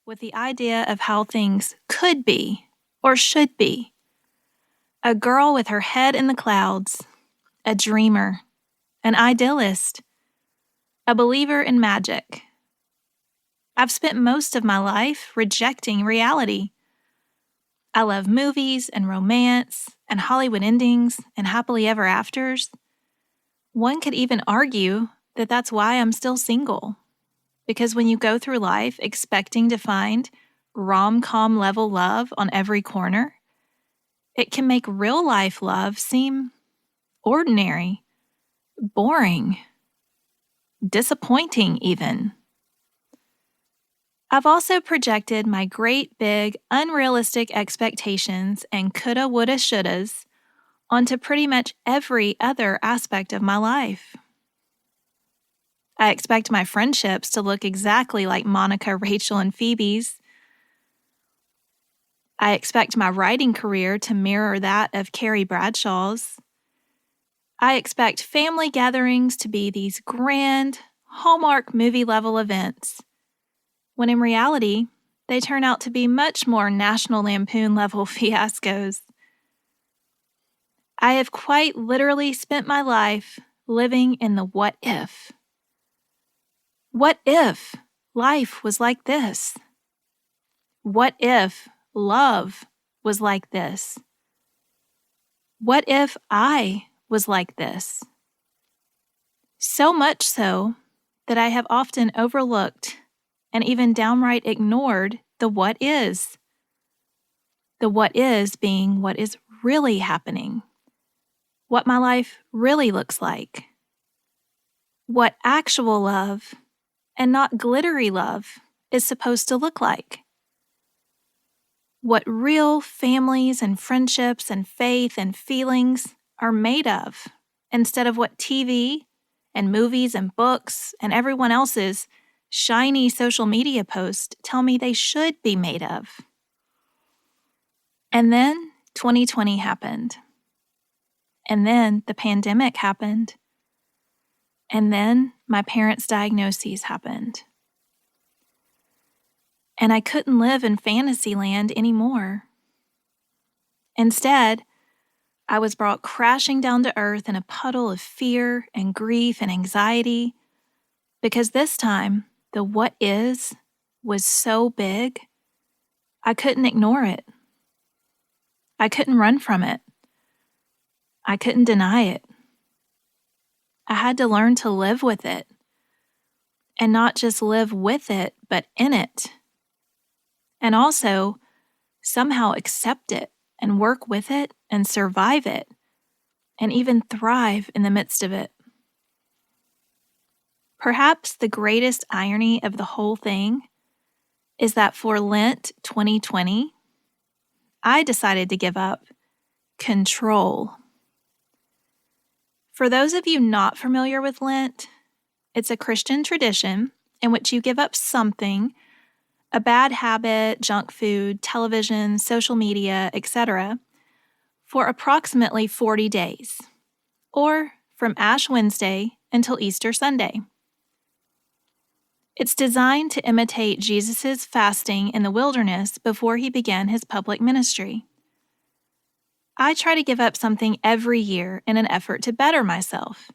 with the idea of how things could be or should be. A girl with her head in the clouds, a dreamer, an idealist, a believer in magic. I've spent most of my life rejecting reality. I love movies and romance and Hollywood endings and happily ever afters. One could even argue that that's why I'm still single. Because when you go through life expecting to find rom-com level love on every corner, it can make real life love seem ordinary, boring, disappointing even. I've also projected my great big unrealistic expectations and coulda, woulda, shouldas onto pretty much every other aspect of my life. I expect my friendships to look exactly like Monica, Rachel, and Phoebe's. I expect my writing career to mirror that of Carrie Bradshaw's. I expect family gatherings to be these grand, Hallmark movie-level events, when in reality, they turn out to be much more National Lampoon-level fiascos. I have quite literally spent my life living in the what if. What if life was like this? What if love was like this? What if I was like this? So much so that I have often overlooked and even downright ignored the what is. The what is being what is really happening. What my life really looks like. What actual love, and not glittery love, is supposed to look like. What real families and friendships and faith and feelings are made of, instead of what TV and movies and books and everyone else's shiny social media posts tell me they should be made of. And then 2020 happened. And then the pandemic happened. And then my parents' diagnoses happened. And I couldn't live in fantasy land anymore. Instead, I was brought crashing down to earth in a puddle of fear and grief and anxiety, because this time, the what is was so big, I couldn't ignore it. I couldn't run from it. I couldn't deny it. I had to learn to live with it, and not just live with it, but in it. And also, somehow accept it and work with it and survive it, and even thrive in the midst of it. Perhaps the greatest irony of the whole thing is that for Lent 2020, I decided to give up control. For those of you not familiar with Lent, it's a Christian tradition in which you give up something, a bad habit, junk food, television, social media, etc., for approximately 40 days, or from Ash Wednesday until Easter Sunday. It's designed to imitate Jesus' fasting in the wilderness before he began his public ministry. I try to give up something every year in an effort to better myself,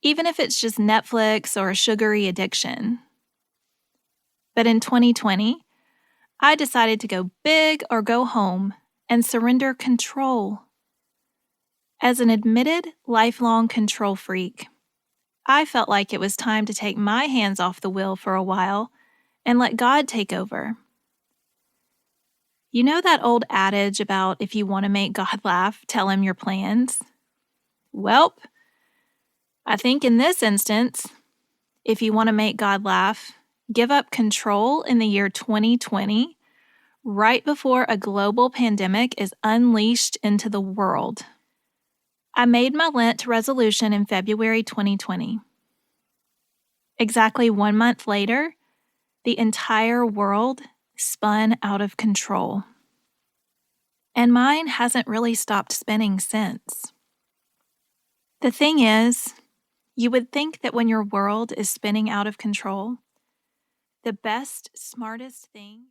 even if it's just Netflix or a sugary addiction. But in 2020, I decided to go big or go home and surrender control. As an admitted lifelong control freak, I felt like it was time to take my hands off the wheel for a while and let God take over. You know that old adage about if you want to make God laugh, tell him your plans? Welp, I think in this instance, if you want to make God laugh, give up control in the year 2020, right before a global pandemic is unleashed into the world. I made my Lent resolution in February 2020. Exactly 1 month later, the entire world spun out of control. And mine hasn't really stopped spinning since. The thing is, you would think that when your world is spinning out of control, the best, smartest thing